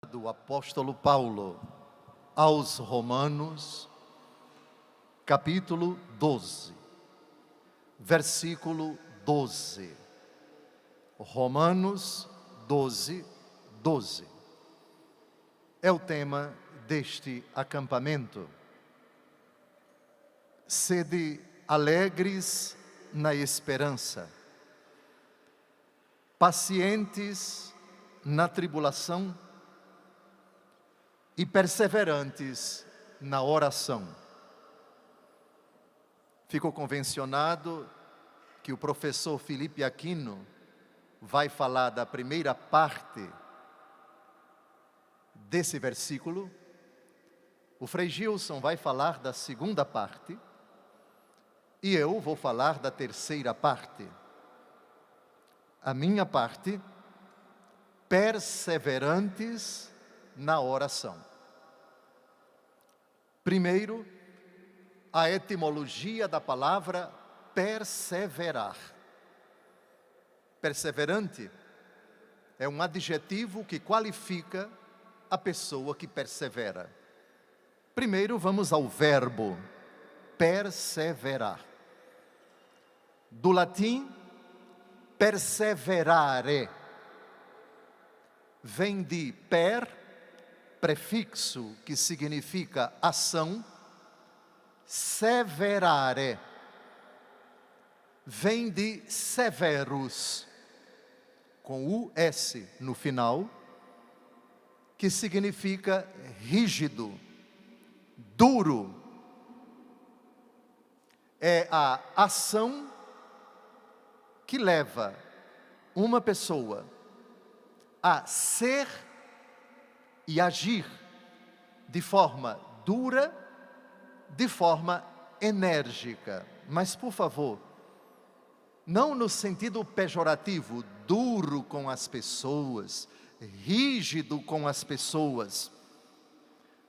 Do apóstolo Paulo aos Romanos, capítulo 12, versículo 12. Romanos 12, 12. É o tema deste acampamento. Sede alegres na esperança, pacientes na tribulação e perseverantes na oração. Ficou convencionado que o professor Felipe Aquino vai falar da primeira parte desse versículo, o Frei Gilson vai falar da segunda parte, e eu vou falar da terceira parte. A minha parte, perseverantes na oração. Primeiro, a etimologia da palavra perseverar. Perseverante é um adjetivo que qualifica a pessoa que persevera. Primeiro, vamos ao verbo perseverar. Do latim, perseverare. Vem de prefixo que significa ação, severare. Vem de severus, com US no final, que significa rígido, duro. É a ação que leva uma pessoa a ser e agir de forma dura, de forma enérgica. Mas, por favor, não no sentido pejorativo, duro com as pessoas, rígido com as pessoas,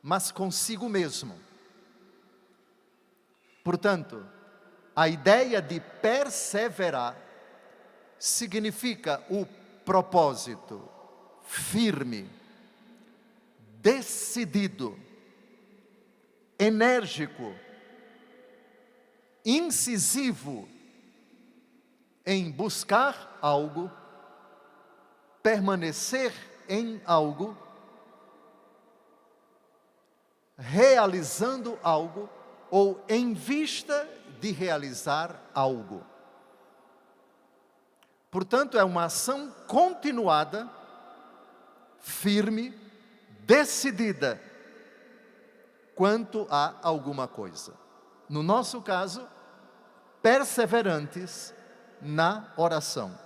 mas consigo mesmo. Portanto, a ideia de perseverar significa o propósito firme, decidido, enérgico, incisivo em buscar algo, permanecer em algo, realizando algo ou em vista de realizar algo. Portanto, é uma ação continuada, firme, decidida quanto a alguma coisa. No nosso caso, perseverantes na oração.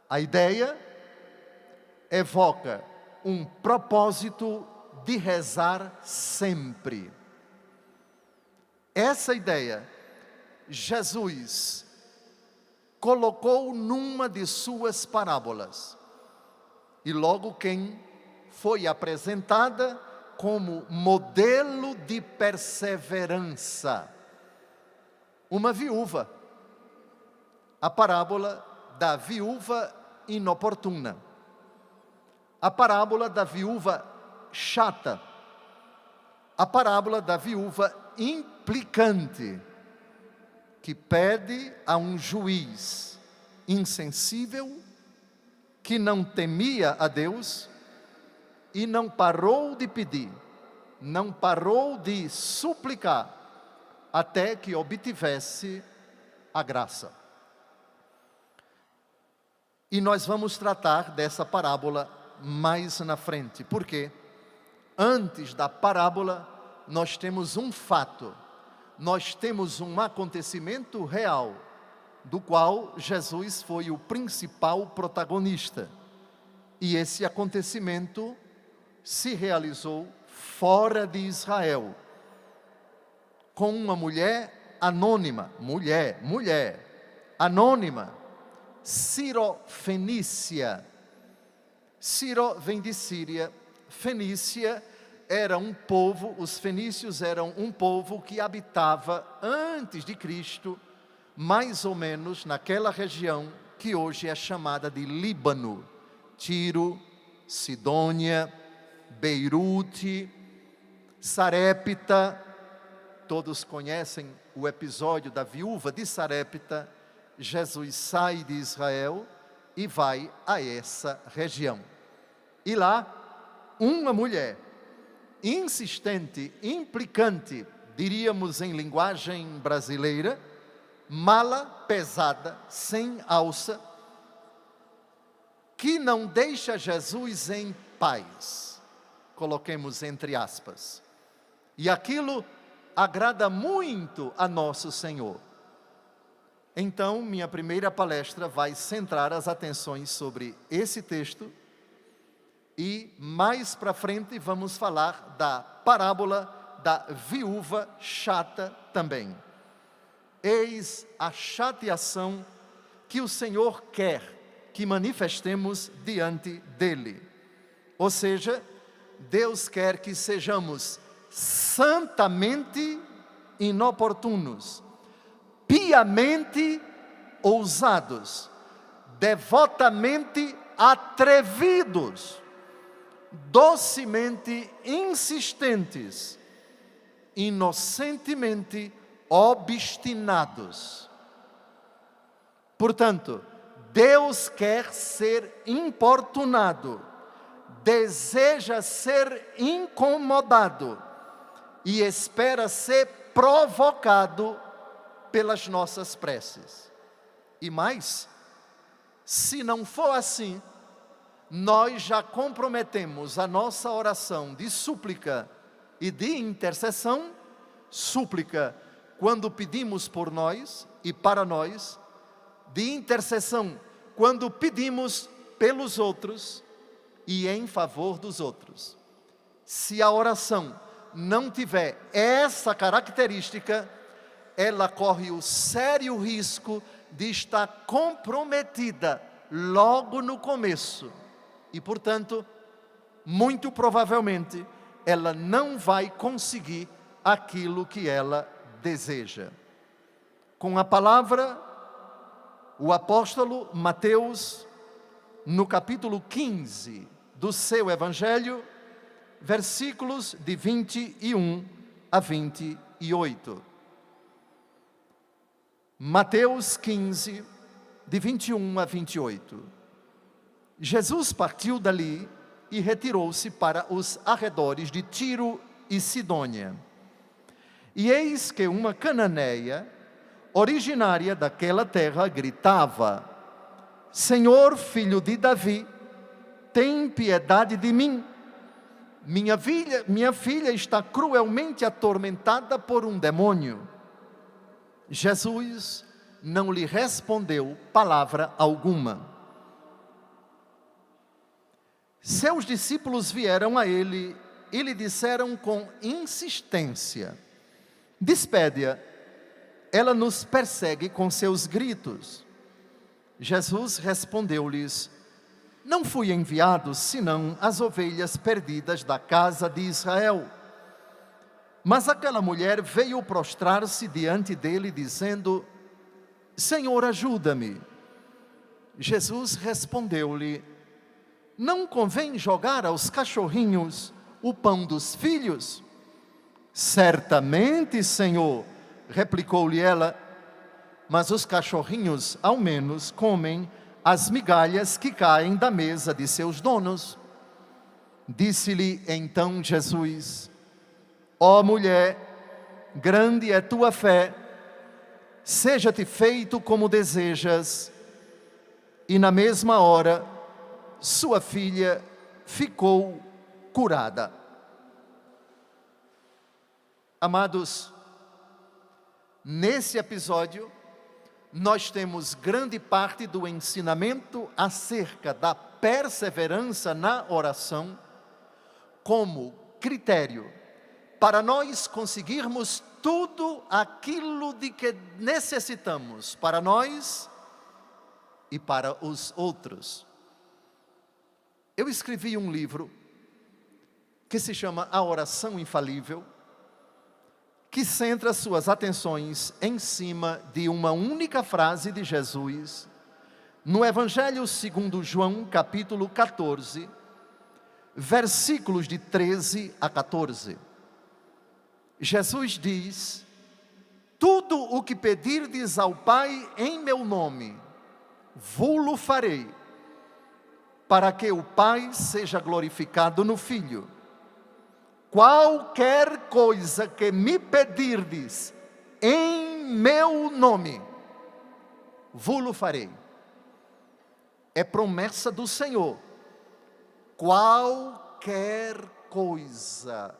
A ideia evoca um propósito de rezar sempre. Essa ideia, Jesus colocou numa de suas parábolas. E logo quem foi apresentada como modelo de perseverança, uma viúva. A parábola da viúva inoportuna. A parábola da viúva chata. A parábola da viúva implicante, que pede a um juiz insensível, que não temia a Deus e não parou de pedir, não parou de suplicar, até que obtivesse a graça. E nós vamos tratar dessa parábola mais na frente, porque antes da parábola nós temos um fato, nós temos um acontecimento real, do qual Jesus foi o principal protagonista. E esse acontecimento se realizou fora de Israel, com uma mulher anônima, anônima, Ciro-fenícia. Ciro vem de Síria, Fenícia era um povo, os fenícios eram um povo que habitava antes de Cristo, mais ou menos naquela região que hoje é chamada de Líbano, Tiro, Sidônia, Beirute, Sarepta. Todos conhecem o episódio da viúva de Sarepta. Jesus sai de Israel e vai a essa região. E lá, uma mulher insistente, implicante, diríamos em linguagem brasileira, mala pesada, sem alça, que não deixa Jesus em paz. Coloquemos entre aspas. E aquilo agrada muito a nosso Senhor. Então, minha primeira palestra vai centrar as atenções sobre esse texto e mais para frente vamos falar da parábola da viúva chata também. Eis a chateação que o Senhor quer que manifestemos diante dEle. Ou seja, Deus quer que sejamos santamente inoportunos, piamente ousados, devotamente atrevidos, docemente insistentes, inocentemente obstinados. Portanto, Deus quer ser importunado, deseja ser incomodado e espera ser provocado pelas nossas preces. E mais, se não for assim, nós já comprometemos a nossa oração de súplica e de intercessão. Súplica quando pedimos por nós e para nós, de intercessão quando pedimos pelos outros e em favor dos outros. Se a oração não tiver essa característica, ela corre o sério risco de estar comprometida logo no começo. E, portanto, muito provavelmente, ela não vai conseguir aquilo que ela deseja. Com a palavra, o apóstolo Mateus, no capítulo 15 do seu Evangelho, versículos de 21 a 28. Mateus 15, de 21 a 28. Jesus partiu dali e retirou-se para os arredores de Tiro e Sidônia. E eis que uma cananeia, originária daquela terra, gritava: Senhor, filho de Davi, tem piedade de mim. Minha filha está cruelmente atormentada por um demônio. Jesus não lhe respondeu palavra alguma. Seus discípulos vieram a ele e lhe disseram com insistência: Despede-a, ela nos persegue com seus gritos. Jesus respondeu-lhes: Não fui enviado senão as ovelhas perdidas da casa de Israel. Mas aquela mulher veio prostrar-se diante dele, dizendo: Senhor, ajuda-me. Jesus respondeu-lhe: Não convém jogar aos cachorrinhos o pão dos filhos? Certamente, Senhor, replicou-lhe ela, mas os cachorrinhos ao menos comem as migalhas que caem da mesa de seus donos. Disse-lhe então Jesus: Ó mulher, grande é tua fé, seja-te feito como desejas. E na mesma hora, sua filha ficou curada. Amados, nesse episódio, nós temos grande parte do ensinamento acerca da perseverança na oração como critério para nós conseguirmos tudo aquilo de que necessitamos para nós e para os outros. Eu escrevi um livro que se chama A Oração Infalível, que centra suas atenções em cima de uma única frase de Jesus, no Evangelho segundo João, capítulo 14, versículos de 13 a 14. Jesus diz: tudo o que pedirdes ao Pai em meu nome, vô-lo farei, para que o Pai seja glorificado no Filho. Qualquer coisa que me pedirdes em meu nome, vô-lo farei. É promessa do Senhor. Qualquer coisa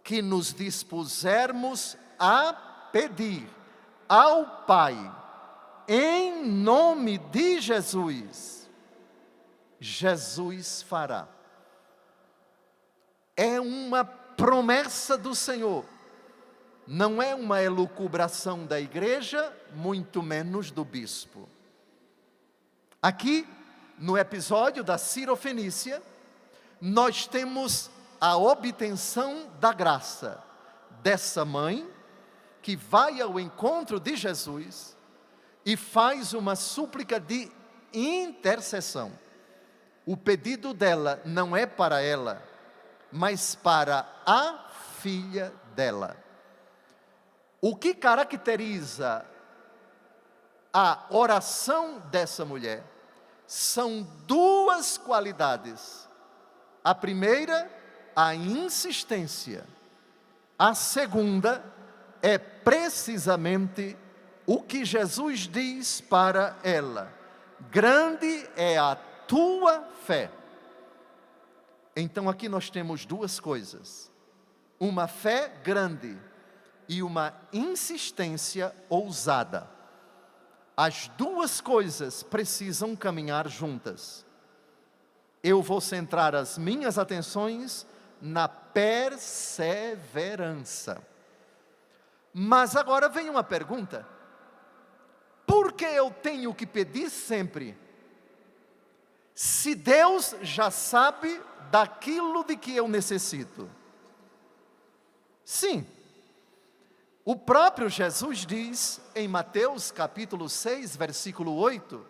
que nos dispusermos a pedir ao Pai, em nome de Jesus, Jesus fará. É uma promessa do Senhor. Não é uma elucubração da igreja, muito menos do bispo. Aqui, no episódio da Sirofenícia, nós temos a obtenção da graça dessa mãe, que vai ao encontro de Jesus e faz uma súplica de intercessão. O pedido dela não é para ela, mas para a filha dela. O que caracteriza a oração dessa mulher são duas qualidades. A primeira, a insistência. A segunda é precisamente o que Jesus diz para ela: grande é a tua fé. Então aqui nós temos duas coisas: uma fé grande e uma insistência ousada. As duas coisas precisam caminhar juntas. Eu vou centrar as minhas atenções na perseverança. Mas agora vem uma pergunta: por que eu tenho que pedir sempre? Se Deus já sabe daquilo de que eu necessito. Sim, o próprio Jesus diz em Mateus capítulo 6, versículo 8: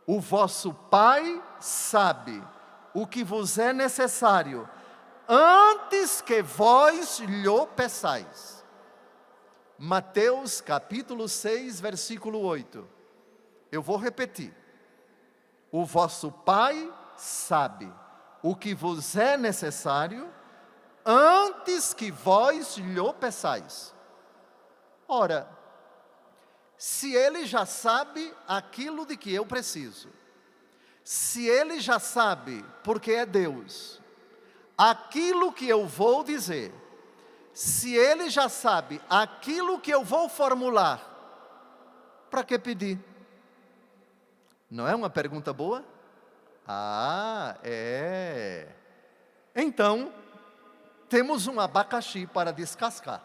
o vosso Pai sabe o que vos é necessário, antes que vós lhe peçais. Mateus capítulo 6, versículo 8. Eu vou repetir. O vosso Pai sabe o que vos é necessário, antes que vós lhe peçais. Ora, se Ele já sabe aquilo de que eu preciso, se Ele já sabe, porque é Deus, aquilo que eu vou dizer, se Ele já sabe aquilo que eu vou formular, para que pedir? Não é uma pergunta boa? Ah, é. Então, temos um abacaxi para descascar.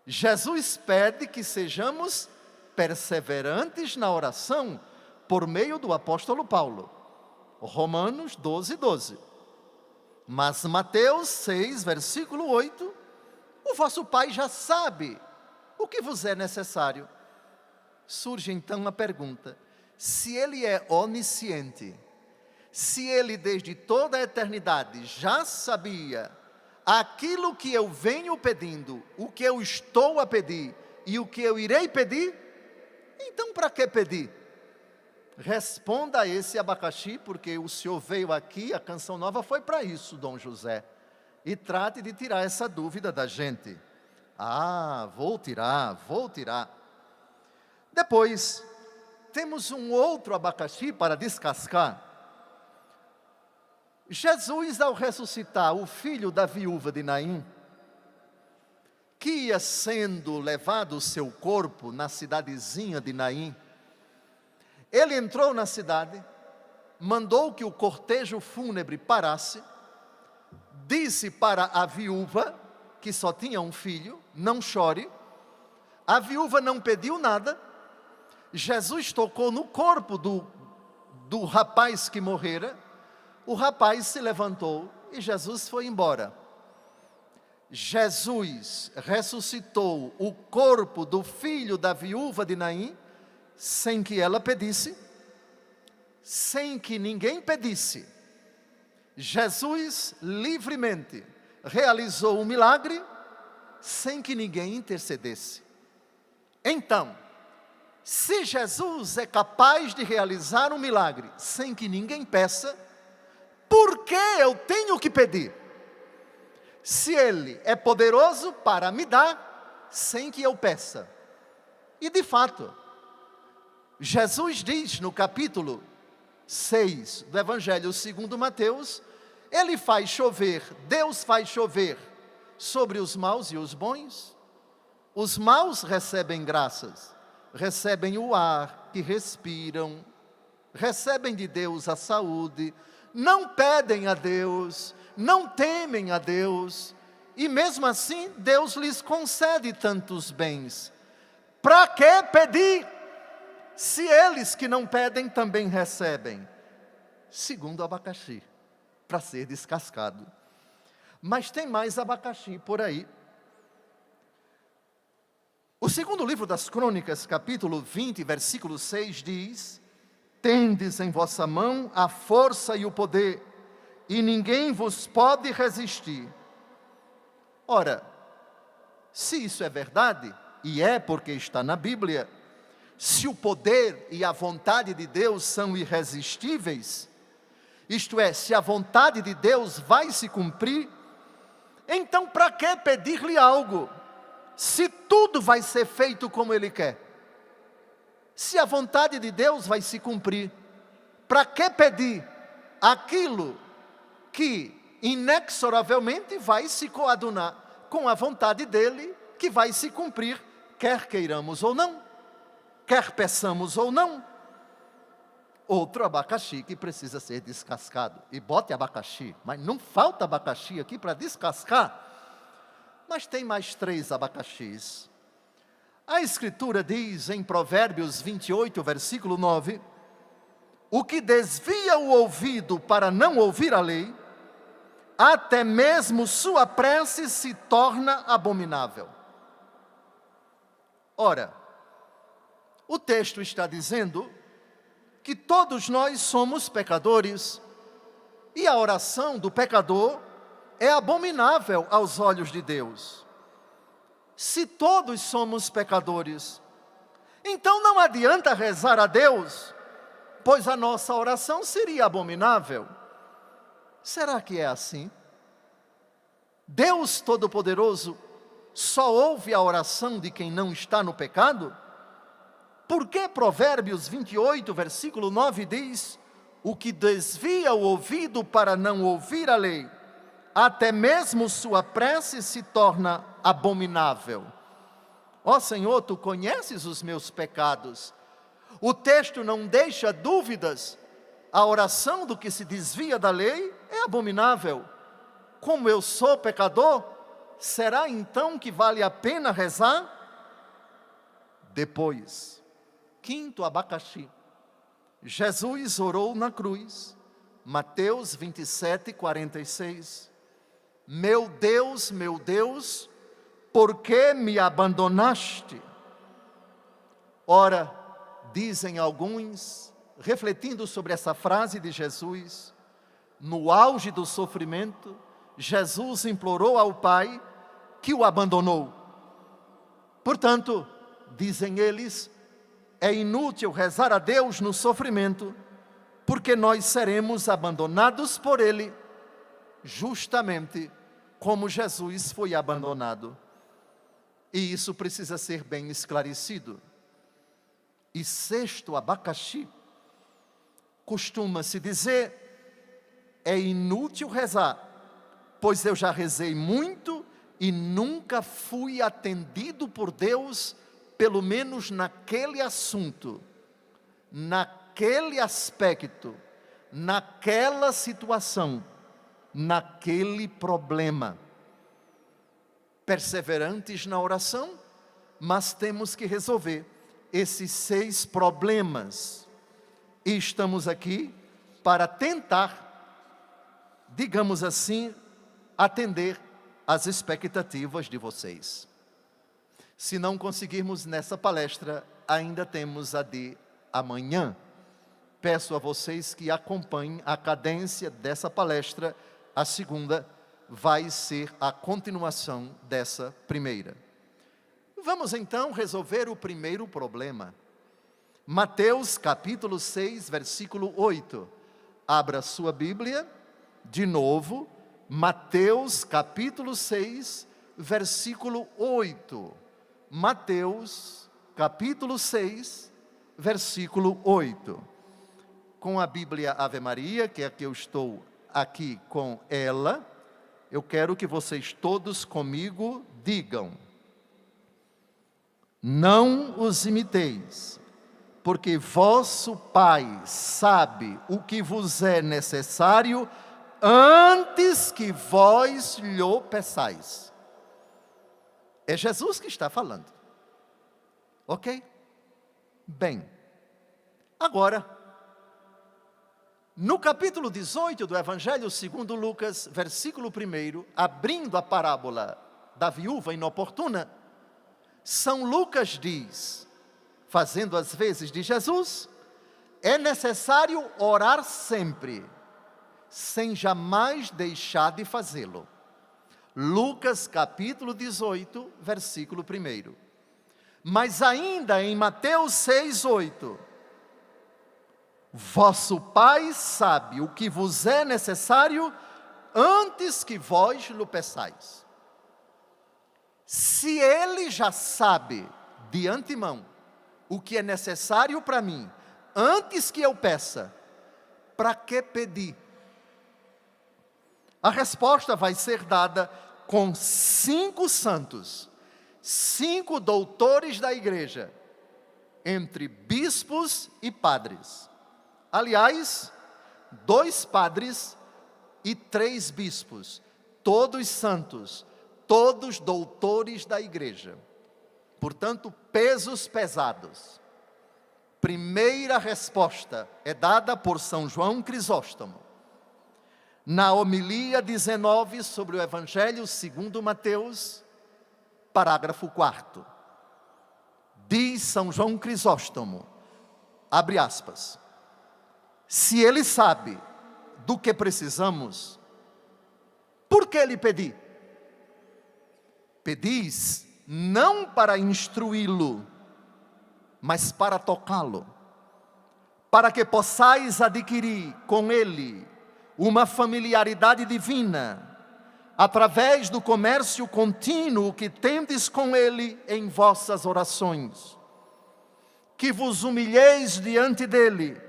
Jesus pede que sejamos perseverantes na oração por meio do apóstolo Paulo. Romanos 12, 12. Mas Mateus 6, versículo 8, o vosso Pai já sabe o que vos é necessário. Surge então a pergunta: se Ele é onisciente, se Ele desde toda a eternidade já sabia aquilo que eu venho pedindo, o que eu estou a pedir e o que eu irei pedir, então para que pedir? Responda a esse abacaxi, porque o senhor veio aqui, a Canção Nova foi para isso, Dom José. E trate de tirar essa dúvida da gente. Ah, vou tirar. Depois, temos um outro abacaxi para descascar. Jesus, ao ressuscitar o filho da viúva de Naim, que ia sendo levado o seu corpo na cidadezinha de Naim, ele entrou na cidade, mandou que o cortejo fúnebre parasse, disse para a viúva, que só tinha um filho: não chore. A viúva não pediu nada. Jesus tocou no corpo do rapaz que morrera. O rapaz se levantou e Jesus foi embora. Jesus ressuscitou o corpo do filho da viúva de Naim, sem que ela pedisse, sem que ninguém pedisse. Jesus livremente realizou o milagre sem que ninguém intercedesse. Então, se Jesus é capaz de realizar um milagre sem que ninguém peça, por que eu tenho que pedir? Se Ele é poderoso para me dar sem que eu peça. E de fato, Jesus diz no capítulo 6 do Evangelho segundo Mateus, Ele faz chover, Deus faz chover sobre os maus e os bons. Os maus recebem graças, recebem o ar que respiram, recebem de Deus a saúde, não pedem a Deus, não temem a Deus, e mesmo assim Deus lhes concede tantos bens. Para que pedir, se eles que não pedem também recebem? Segundo o abacaxi, para ser descascado. Mas tem mais abacaxi por aí. O segundo livro das Crônicas, capítulo 20, versículo 6, diz: tendes em vossa mão a força e o poder, e ninguém vos pode resistir. Ora, se isso é verdade, e é porque está na Bíblia, se o poder e a vontade de Deus são irresistíveis, isto é, se a vontade de Deus vai se cumprir, então para que pedir-lhe algo, se tudo vai ser feito como Ele quer? Se a vontade de Deus vai se cumprir, para que pedir aquilo que inexoravelmente vai se coadunar com a vontade dEle, que vai se cumprir, quer queiramos ou não, quer peçamos ou não? Outro abacaxi que precisa ser descascado. E bote abacaxi, mas não falta abacaxi aqui para descascar. Mas tem mais 3 abacaxis. A Escritura diz em Provérbios 28, versículo 9: o que desvia o ouvido para não ouvir a lei, até mesmo sua prece se torna abominável. Ora, o texto está dizendo que todos nós somos pecadores, e a oração do pecador é abominável aos olhos de Deus. Se todos somos pecadores, então não adianta rezar a Deus, pois a nossa oração seria abominável. Será que é assim? Deus Todo-Poderoso só ouve a oração de quem não está no pecado? Por que Provérbios 28, versículo 9 diz: o que desvia o ouvido para não ouvir a lei, até mesmo sua prece se torna abominável? Ó Senhor, Tu conheces os meus pecados. O texto não deixa dúvidas. A oração do que se desvia da lei é abominável. Como eu sou pecador, será então que vale a pena rezar? Depois, quinto abacaxi, Jesus orou na cruz, Mateus 27, 46. Meu Deus, por que me abandonaste? Ora, dizem alguns, refletindo sobre essa frase de Jesus, no auge do sofrimento, Jesus implorou ao Pai que o abandonou. Portanto, dizem eles, é inútil rezar a Deus no sofrimento, porque nós seremos abandonados por Ele, justamente como Jesus foi abandonado. E isso precisa ser bem esclarecido. E sexto abacaxi, costuma-se dizer, é inútil rezar, pois eu já rezei muito e nunca fui atendido por Deus, pelo menos naquele assunto, naquele aspecto, naquela situação, naquele problema. Perseverantes na oração, mas temos que resolver esses 6 problemas. E estamos aqui para tentar, digamos assim, atender às expectativas de vocês. Se não conseguirmos nessa palestra, ainda temos a de amanhã. peço a vocês que acompanhem a cadência dessa palestra. A segunda vai ser a continuação dessa primeira. Vamos então resolver o primeiro problema. Mateus capítulo 6, versículo 8. Abra sua Bíblia, de novo, Mateus capítulo 6, versículo 8. Mateus capítulo 6, versículo 8. Com a Bíblia Ave Maria, que é a que eu estou aqui com ela, eu quero que vocês todos comigo digam: não os imiteis, porque vosso Pai sabe o que vos é necessário antes que vós lhe peçais. É Jesus que está falando. Ok? Bem, agora, no capítulo 18 do Evangelho segundo Lucas, versículo 1, abrindo a parábola da viúva inoportuna, São Lucas diz, fazendo as vezes de Jesus: é necessário orar sempre, sem jamais deixar de fazê-lo. Lucas capítulo 18, versículo 1. Mas ainda em Mateus 6, 8, vosso Pai sabe o que vos é necessário antes que vós lhe peçais. Se Ele já sabe de antemão o que é necessário para mim, antes que eu peça, para que pedir? A resposta vai ser dada com 5 santos, 5 doutores da igreja, entre bispos e padres. Aliás, 2 padres e 3 bispos, todos santos, todos doutores da igreja. Portanto, pesos pesados. Primeira resposta é dada por São João Crisóstomo. Na homilia 19 sobre o Evangelho segundo Mateus, parágrafo 4. Diz São João Crisóstomo, abre aspas: se Ele sabe do que precisamos, por que lhe pedir? Pedis não para instruí-lo, mas para tocá-lo, para que possais adquirir com Ele uma familiaridade divina, através do comércio contínuo que tendes com Ele em vossas orações, que vos humilheis diante dEle,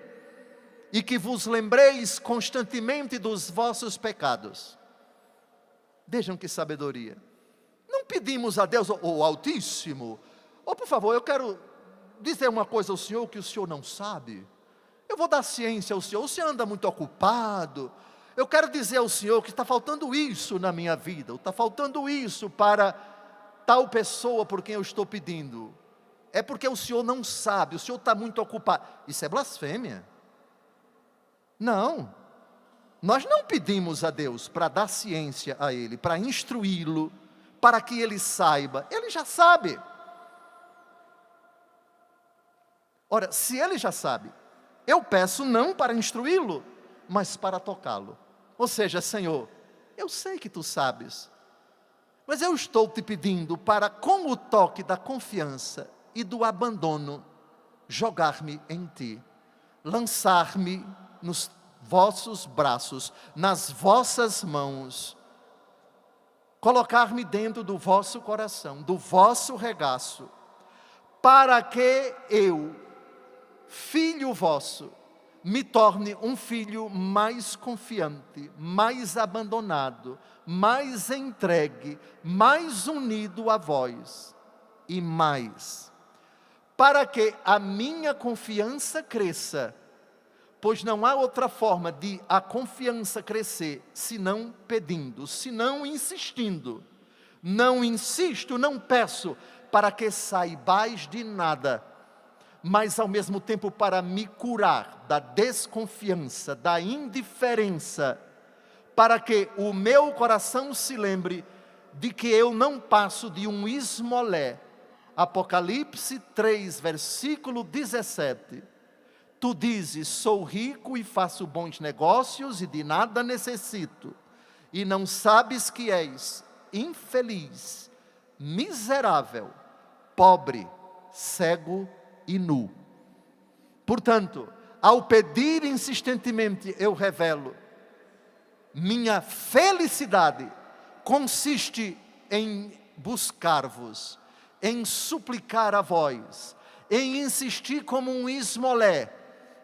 e que vos lembreis constantemente dos vossos pecados. Vejam que sabedoria. Não pedimos a Deus, o Altíssimo: por favor, eu quero dizer uma coisa ao Senhor que o Senhor não sabe. Eu vou dar ciência ao Senhor, o Senhor anda muito ocupado. Eu quero dizer ao Senhor que está faltando isso na minha vida, está faltando isso para tal pessoa por quem eu estou pedindo. É porque o Senhor não sabe, o Senhor está muito ocupado. Isso é blasfêmia. Não, nós não pedimos a Deus para dar ciência a Ele, para instruí-lo, para que Ele saiba. Ele já sabe. Ora, se Ele já sabe, eu peço não para instruí-lo, mas para tocá-lo. Ou seja, Senhor, eu sei que Tu sabes, mas eu estou Te pedindo para, com o toque da confiança e do abandono, jogar-me em Ti, lançar-me nos vossos braços, nas vossas mãos, colocar-me dentro do vosso coração, do vosso regaço, para que eu, filho vosso, me torne um filho mais confiante, mais abandonado, mais entregue, mais unido a vós, e mais, para que a minha confiança cresça, pois não há outra forma de a confiança crescer, senão pedindo, senão insistindo. Não insisto, não peço, para que saibais de nada, mas ao mesmo tempo para me curar da desconfiança, da indiferença, para que o meu coração se lembre de que eu não passo de um esmolé. Apocalipse 3, versículo 17. Tu dizes, sou rico e faço bons negócios e de nada necessito, e não sabes que és infeliz, miserável, pobre, cego e nu. Portanto, ao pedir insistentemente, eu revelo, minha felicidade consiste em buscar-vos, em suplicar a vós, em insistir como um esmolé,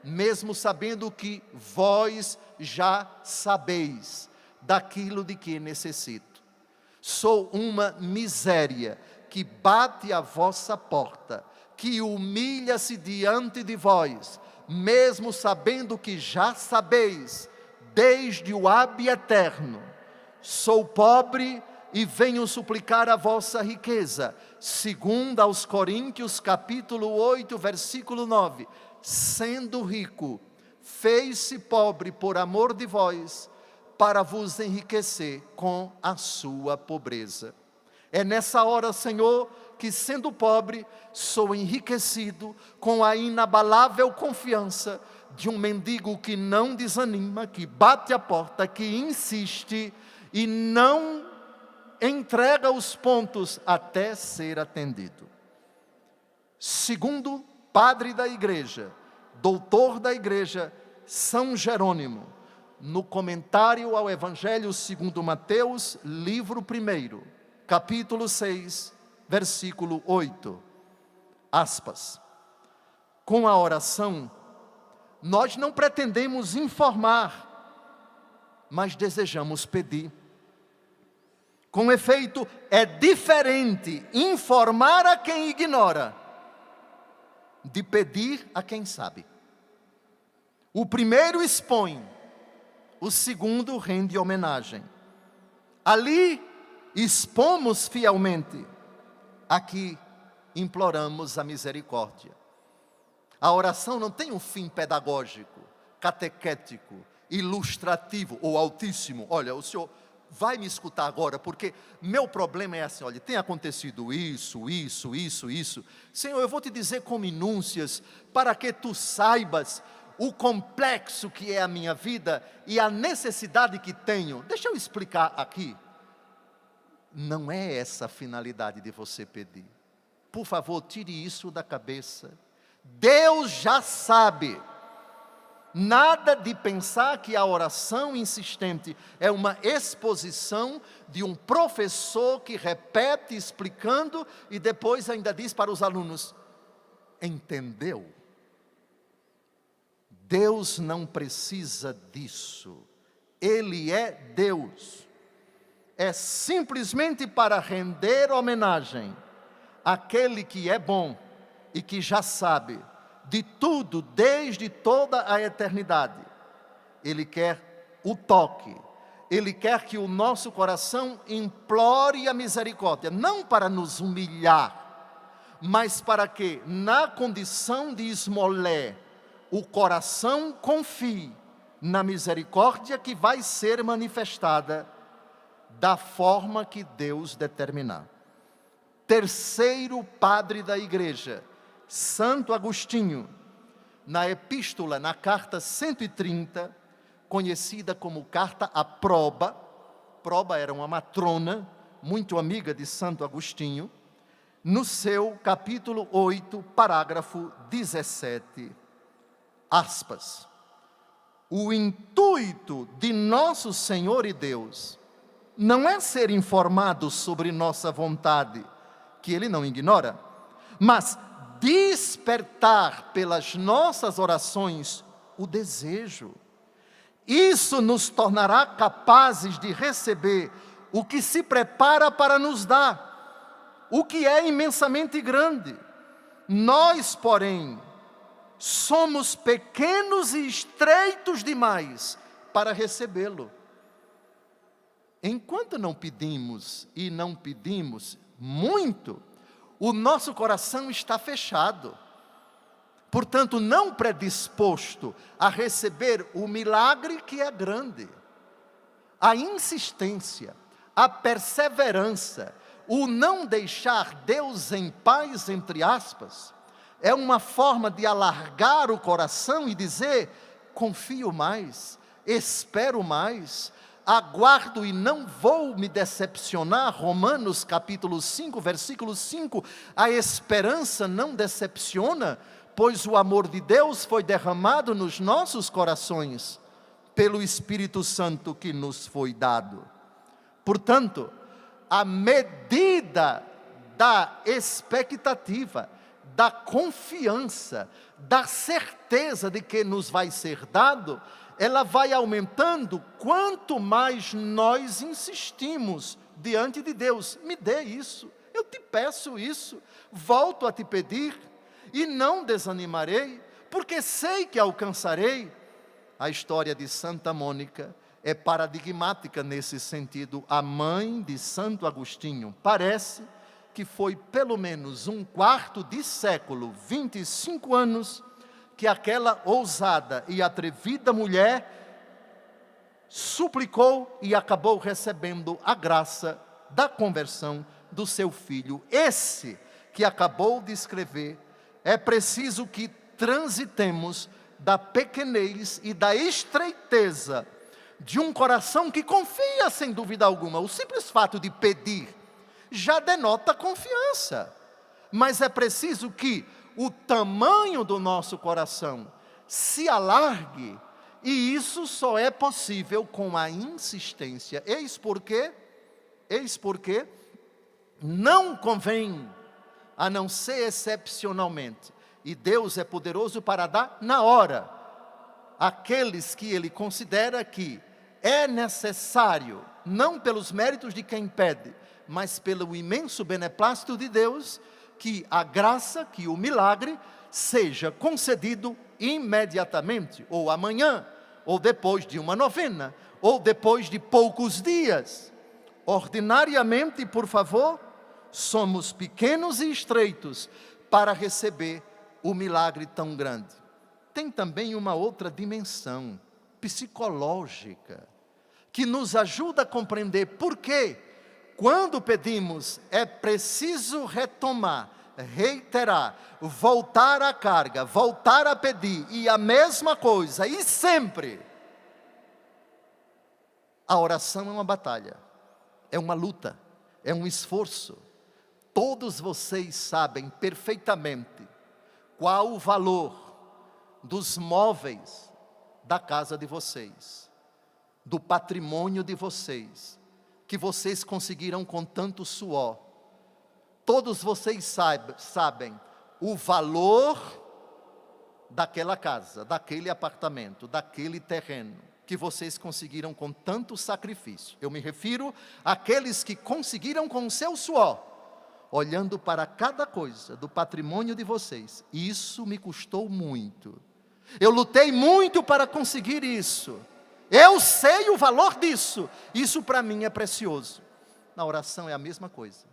mesmo sabendo que vós já sabeis daquilo de que necessito. Sou uma miséria que bate à vossa porta, que humilha-se diante de vós, mesmo sabendo que já sabeis, desde o Ab eterno. Sou pobre e venho suplicar a vossa riqueza. Segundo aos Coríntios, capítulo 8, versículo 9. Sendo rico, fez-se pobre por amor de vós, para vos enriquecer com a sua pobreza. É nessa hora, Senhor, que sendo pobre, sou enriquecido com a inabalável confiança de um mendigo que não desanima, que bate a porta, que insiste e não entrega os pontos até ser atendido. Segundo padre da igreja, doutor da igreja, São Jerônimo, no comentário ao Evangelho segundo Mateus, livro 1, capítulo 6, versículo 8, aspas. Com a oração, nós não pretendemos informar, mas desejamos pedir. Com efeito, é diferente informar a quem ignora, de pedir a quem sabe. O primeiro expõe, o segundo rende homenagem. Ali expomos fielmente, aqui imploramos a misericórdia. A oração não tem um fim pedagógico, catequético, ilustrativo ou altíssimo. Olha, o senhor vai me escutar agora, porque meu problema é assim, olha, tem acontecido isso. Senhor, eu vou te dizer com minúcias, para que tu saibas o complexo que é a minha vida e a necessidade que tenho. Deixa eu explicar aqui. Não é essa a finalidade de você pedir. Por favor, tire isso da cabeça. Deus já sabe. Nada de pensar que a oração insistente é uma exposição de um professor que repete explicando e depois ainda diz para os alunos, entendeu? Deus não precisa disso. Ele é Deus. É simplesmente para render homenagem àquele que é bom e que já sabe de tudo, desde toda a eternidade. Ele quer o toque, Ele quer que o nosso coração implore a misericórdia, não para nos humilhar, mas para que, na condição de esmolé, o coração confie na misericórdia que vai ser manifestada da forma que Deus determinar. Terceiro padre da igreja, Santo Agostinho, na epístola, na carta 130, conhecida como carta a Proba. Proba era uma matrona, muito amiga de Santo Agostinho, no seu capítulo 8, parágrafo 17, aspas. O intuito de nosso Senhor e Deus não é ser informado sobre nossa vontade, que Ele não ignora, mas despertar pelas nossas orações o desejo. Isso nos tornará capazes de receber o que se prepara para nos dar, o que é imensamente grande. Nós, porém, somos pequenos e estreitos demais para recebê-lo. Enquanto não pedimos e não pedimos muito, o nosso coração está fechado, portanto não predisposto a receber o milagre que é grande. A insistência, a perseverança, o não deixar Deus em paz, entre aspas, é uma forma de alargar o coração e dizer: confio mais, espero mais, aguardo e não vou me decepcionar. Romanos capítulo 5, versículo 5, a esperança não decepciona, pois o amor de Deus foi derramado nos nossos corações, pelo Espírito Santo que nos foi dado. Portanto, a medida da expectativa, da confiança, da certeza de que nos vai ser dado, ela vai aumentando quanto mais nós insistimos diante de Deus. Me dê isso, eu te peço isso, volto a te pedir, e não desanimarei, porque sei que alcançarei. A história de Santa Mônica é paradigmática nesse sentido. A mãe de Santo Agostinho, parece que foi pelo menos um quarto de século, 25 anos, que aquela ousada e atrevida mulher suplicou e acabou recebendo a graça da conversão do seu filho. Esse que acabou de escrever: é preciso que transitemos da pequenez e da estreiteza de um coração que confia sem dúvida alguma. O simples fato de pedir já denota confiança, mas é preciso que o tamanho do nosso coração se alargue, e isso só é possível com a insistência. Eis porque não convém, a não ser excepcionalmente, e Deus é poderoso para dar na hora, aqueles que Ele considera que é necessário, não pelos méritos de quem pede, mas pelo imenso beneplácito de Deus, que a graça, que o milagre seja concedido imediatamente, ou amanhã, ou depois de uma novena, ou depois de poucos dias. Ordinariamente, por favor, somos pequenos e estreitos para receber o milagre tão grande. Tem também uma outra dimensão psicológica, que nos ajuda a compreender por que, quando pedimos, é preciso retomar, reiterar, voltar à carga, voltar a pedir, e a mesma coisa, e sempre. A oração é uma batalha, é uma luta, é um esforço. Todos vocês sabem perfeitamente qual o valor dos móveis da casa de vocês, do patrimônio de vocês, que vocês conseguiram com tanto suor. Todos vocês sabem o valor daquela casa, daquele apartamento, daquele terreno, que vocês conseguiram com tanto sacrifício. Eu me refiro àqueles que conseguiram com o seu suor, olhando para cada coisa do patrimônio de vocês. Isso me custou muito. Eu lutei muito para conseguir isso. Eu sei o valor disso. Isso para mim é precioso. Na oração é a mesma coisa.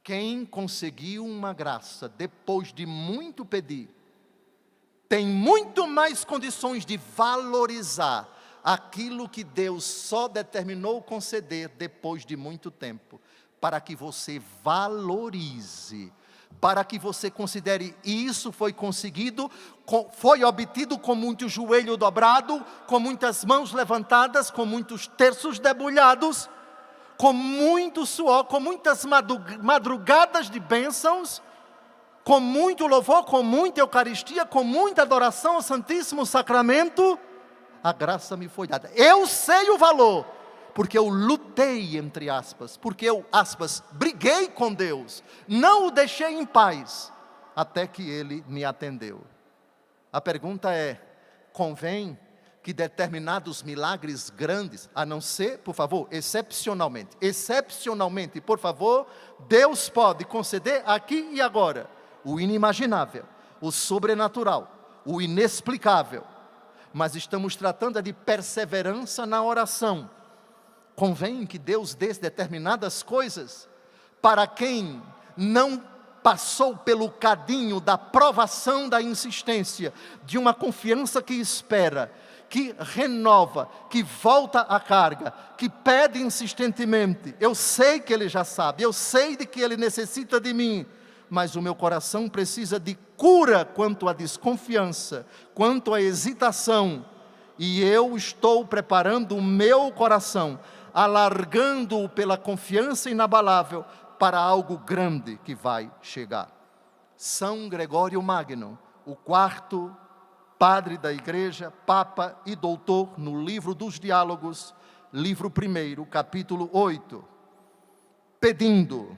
Quem conseguiu uma graça depois de muito pedir, tem muito mais condições de valorizar aquilo que Deus só determinou conceder depois de muito tempo, para que você valorize, para que você considere: isso foi conseguido, foi obtido com muito joelho dobrado, com muitas mãos levantadas, com muitos terços debulhados, com muito suor, com muitas madrugadas de bênçãos, com muito louvor, com muita Eucaristia, com muita adoração ao Santíssimo Sacramento. A graça me foi dada. Eu sei o valor, porque eu lutei, entre aspas, porque eu, aspas, briguei com Deus, não o deixei em paz, até que Ele me atendeu. A pergunta é: convém que determinados milagres grandes, a não ser, por favor, excepcionalmente, por favor, Deus pode conceder aqui e agora o inimaginável, o sobrenatural, o inexplicável, mas estamos tratando de perseverança na oração. Convém que Deus dê determinadas coisas para quem não passou pelo cadinho da provação da insistência, de uma confiança que espera, que renova, que volta à carga, que pede insistentemente. Eu sei que Ele já sabe, eu sei de que Ele necessita de mim, mas o meu coração precisa de cura quanto à desconfiança, quanto à hesitação. E eu estou preparando o meu coração, alargando-o pela confiança inabalável para algo grande que vai chegar. São Gregório Magno, o quarto padre da igreja, papa e doutor, no livro dos Diálogos, livro 1, capítulo 8, pedindo: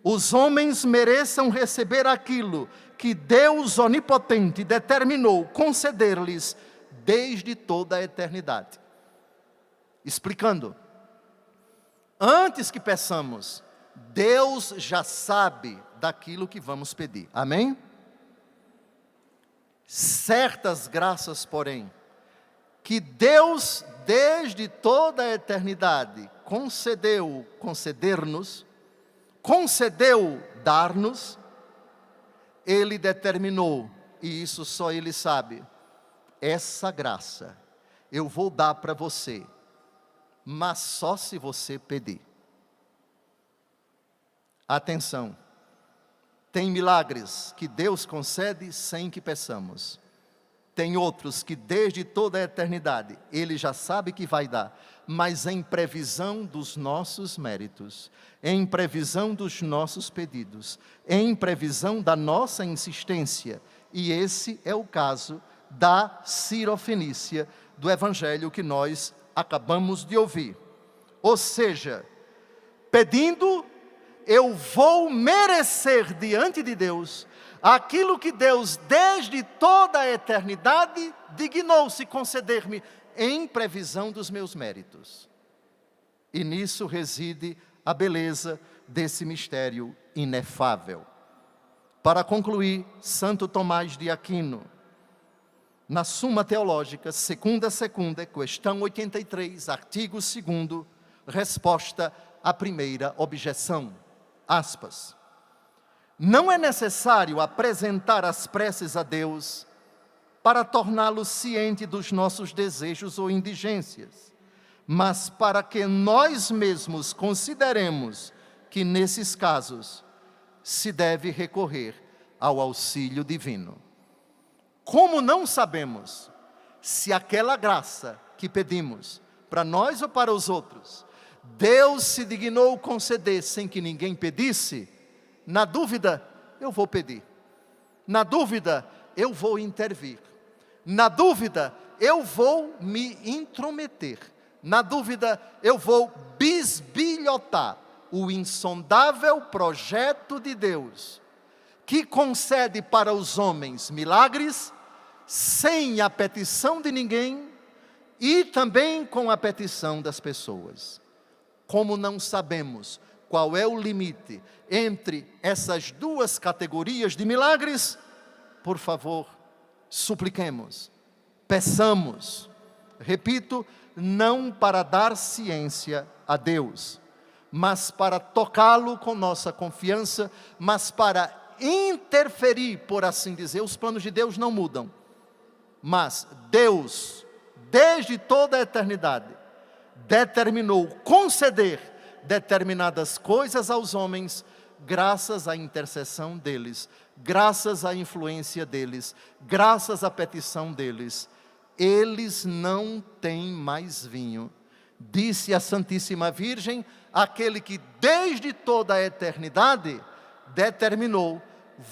os homens mereçam receber aquilo que Deus onipotente determinou conceder-lhes desde toda a eternidade. Explicando, antes que peçamos, Deus já sabe daquilo que vamos pedir. Amém? Certas graças, porém, que Deus, desde toda a eternidade, concedeu dar-nos, Ele determinou, e isso só Ele sabe, essa graça eu vou dar para você, mas só se você pedir. Atenção, tem milagres que Deus concede sem que peçamos. Tem outros que desde toda a eternidade Ele já sabe que vai dar, mas em previsão dos nossos méritos, em previsão dos nossos pedidos, em previsão da nossa insistência. E esse é o caso da Sirofenícia, do evangelho que nós acabamos de ouvir. Ou seja, pedindo, eu vou merecer diante de Deus aquilo que Deus, desde toda a eternidade, dignou-se conceder-me em previsão dos meus méritos. E nisso reside a beleza desse mistério inefável. Para concluir, Santo Tomás de Aquino, na Suma Teológica, segunda, questão 83, artigo 2º, resposta à primeira objeção. Aspas. Não é necessário apresentar as preces a Deus para torná-lo ciente dos nossos desejos ou indigências, mas para que nós mesmos consideremos que nesses casos se deve recorrer ao auxílio divino. Como não sabemos se aquela graça que pedimos para nós ou para os outros, Deus se dignou conceder sem que ninguém pedisse, na dúvida, eu vou pedir. Na dúvida, eu vou intervir. Na dúvida, eu vou me intrometer. Na dúvida, eu vou bisbilhotar o insondável projeto de Deus, que concede para os homens milagres, sem a petição de ninguém e também com a petição das pessoas. Como não sabemos qual é o limite entre essas duas categorias de milagres, por favor, supliquemos, peçamos. Repito, não para dar ciência a Deus, mas para tocá-lo com nossa confiança, mas para interferir, por assim dizer. Os planos de Deus não mudam, mas Deus, desde toda a eternidade, determinou conceder determinadas coisas aos homens, graças à intercessão deles, graças à influência deles, graças à petição deles. Eles não têm mais vinho. Disse a Santíssima Virgem, aquele que desde toda a eternidade determinou: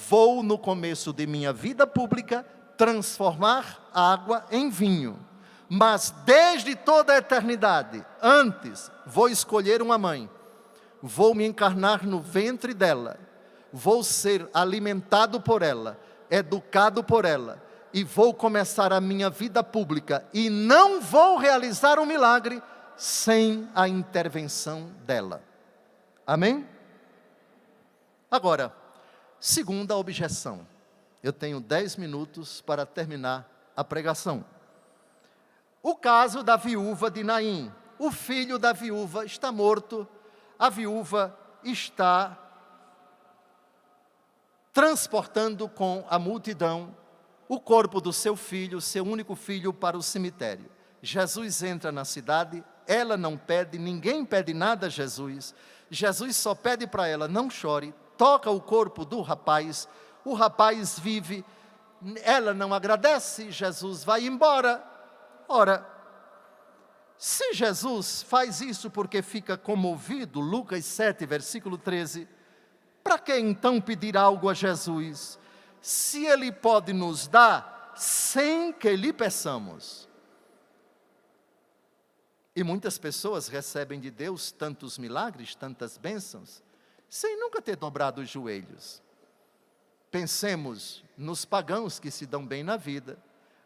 vou no começo de minha vida pública transformar água em vinho. Mas desde toda a eternidade, antes, vou escolher uma mãe, vou me encarnar no ventre dela, vou ser alimentado por ela, educado por ela, e vou começar a minha vida pública, e não vou realizar um milagre sem a intervenção dela. Amém? Agora, segunda objeção. Eu tenho 10 minutos para terminar a pregação. O caso da viúva de Naim. O filho da viúva está morto, a viúva está transportando com a multidão o corpo do seu filho, seu único filho, para o cemitério. Jesus entra na cidade, ela não pede, ninguém pede nada a Jesus. Jesus só pede para ela: não chore, toca o corpo do rapaz, o rapaz vive, ela não agradece, Jesus vai embora. Ora, se Jesus faz isso porque fica comovido, Lucas 7, versículo 13, para que então pedir algo a Jesus, se Ele pode nos dar sem que lhe peçamos? E muitas pessoas recebem de Deus tantos milagres, tantas bênçãos, sem nunca ter dobrado os joelhos. Pensemos nos pagãos que se dão bem na vida,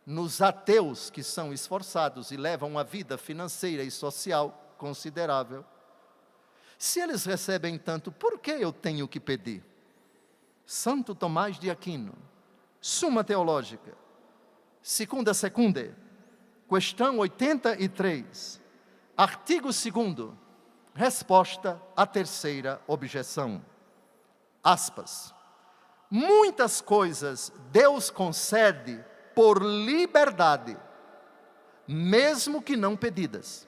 nos ateus que são esforçados e levam uma vida financeira e social considerável. Se eles recebem tanto, por que eu tenho que pedir? Santo Tomás de Aquino, Suma Teológica, segunda, questão 83, artigo 2º, resposta à terceira objeção. Aspas. Muitas coisas Deus concede por liberdade, mesmo que não pedidas.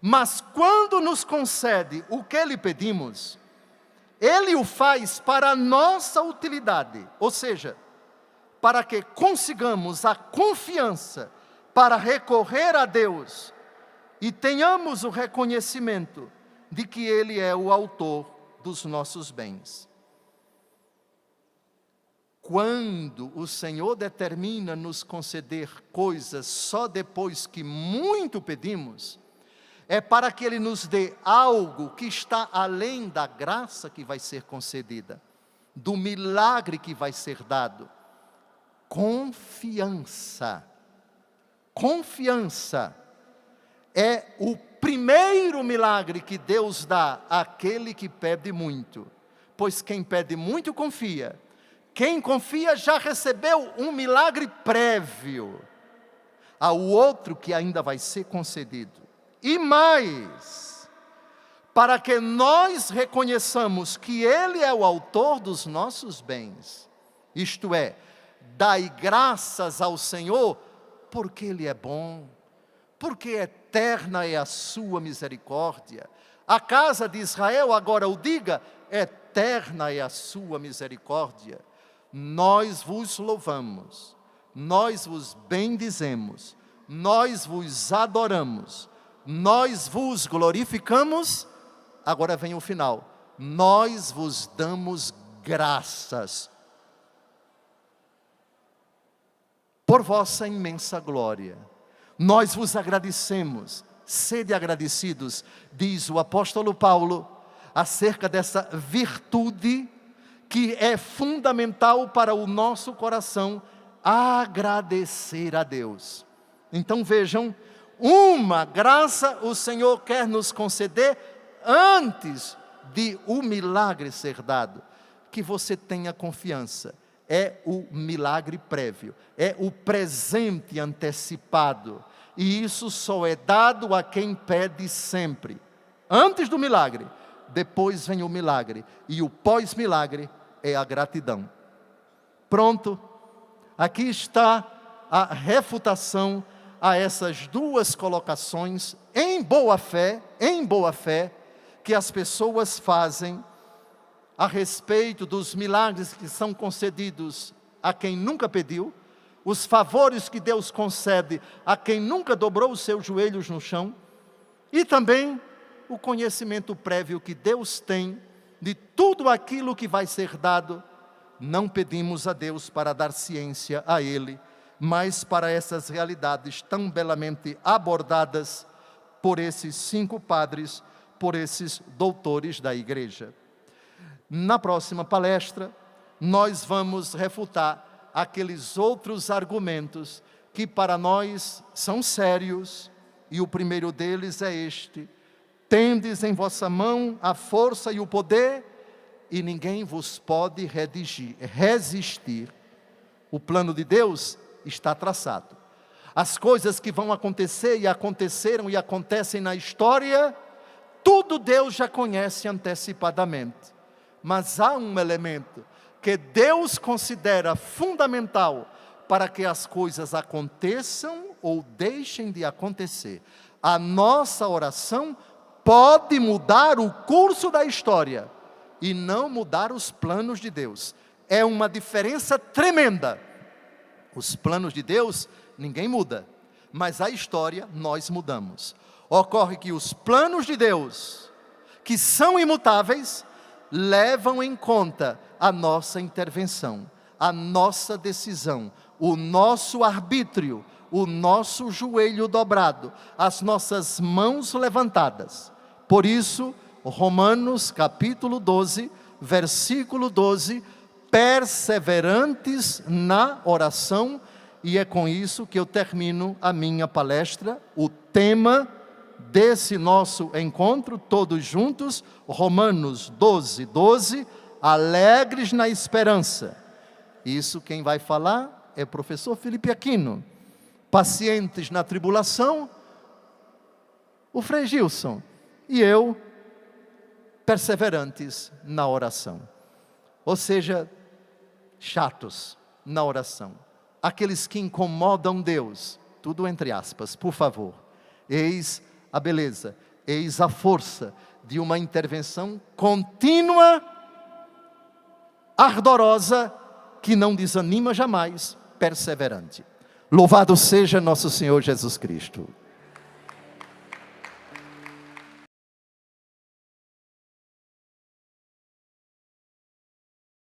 Mas quando nos concede o que lhe pedimos, Ele o faz para a nossa utilidade, ou seja, para que consigamos a confiança para recorrer a Deus e tenhamos o reconhecimento de que Ele é o autor dos nossos bens. Quando o Senhor determina nos conceder coisas só depois que muito pedimos, é para que Ele nos dê algo que está além da graça que vai ser concedida, do milagre que vai ser dado. Confiança. Confiança é o primeiro milagre que Deus dá àquele que pede muito. Pois quem pede muito confia. Quem confia já recebeu um milagre prévio ao outro que ainda vai ser concedido. E mais, para que nós reconheçamos que Ele é o autor dos nossos bens, isto é, dai graças ao Senhor, porque Ele é bom, porque eterna é a sua misericórdia. A casa de Israel agora o diga, eterna é a sua misericórdia. Nós vos louvamos, nós vos bendizemos, nós vos adoramos, nós vos glorificamos. Agora vem o final, nós vos damos graças por vossa imensa glória. Nós vos agradecemos, sede agradecidos, diz o apóstolo Paulo, acerca dessa virtude que é fundamental para o nosso coração, agradecer a Deus. Então vejam, uma graça o Senhor quer nos conceder antes de o milagre ser dado. Que você tenha confiança, é o milagre prévio, é o presente antecipado. E isso só é dado a quem pede sempre. Antes do milagre, depois vem o milagre. E o pós-milagre é a gratidão. Pronto, aqui está a refutação a essas duas colocações em boa fé, que as pessoas fazem a respeito dos milagres que são concedidos a quem nunca pediu, os favores que Deus concede a quem nunca dobrou os seus joelhos no chão, e também o conhecimento prévio que Deus tem de tudo aquilo que vai ser dado. Não pedimos a Deus para dar ciência a Ele, mas para essas realidades tão belamente abordadas por esses 5 padres, por esses doutores da igreja. Na próxima palestra, nós vamos refutar aqueles outros argumentos que para nós são sérios, e o primeiro deles é este: tendes em vossa mão a força e o poder, e ninguém vos pode resistir. O plano de Deus está traçado. As coisas que vão acontecer e aconteceram e acontecem na história, tudo Deus já conhece antecipadamente. Mas há um elemento que Deus considera fundamental para que as coisas aconteçam ou deixem de acontecer. A nossa oração pode mudar o curso da história, e não mudar os planos de Deus. É uma diferença tremenda. Os planos de Deus, ninguém muda, mas a história nós mudamos. Ocorre que os planos de Deus, que são imutáveis, levam em conta a nossa intervenção, a nossa decisão, o nosso arbítrio, o nosso joelho dobrado, as nossas mãos levantadas. Por isso, Romanos capítulo 12, versículo 12, perseverantes na oração, e é com isso que eu termino a minha palestra. O tema desse nosso encontro, todos juntos, Romanos 12, 12, alegres na esperança. Isso quem vai falar é o professor Felipe Aquino. Pacientes na tribulação, o Frei Gilson. E eu, perseverantes na oração. Ou seja, chatos na oração. Aqueles que incomodam Deus, tudo entre aspas, por favor. Eis a beleza, eis a força de uma intervenção contínua, ardorosa, que não desanima jamais, perseverante. Louvado seja nosso Senhor Jesus Cristo.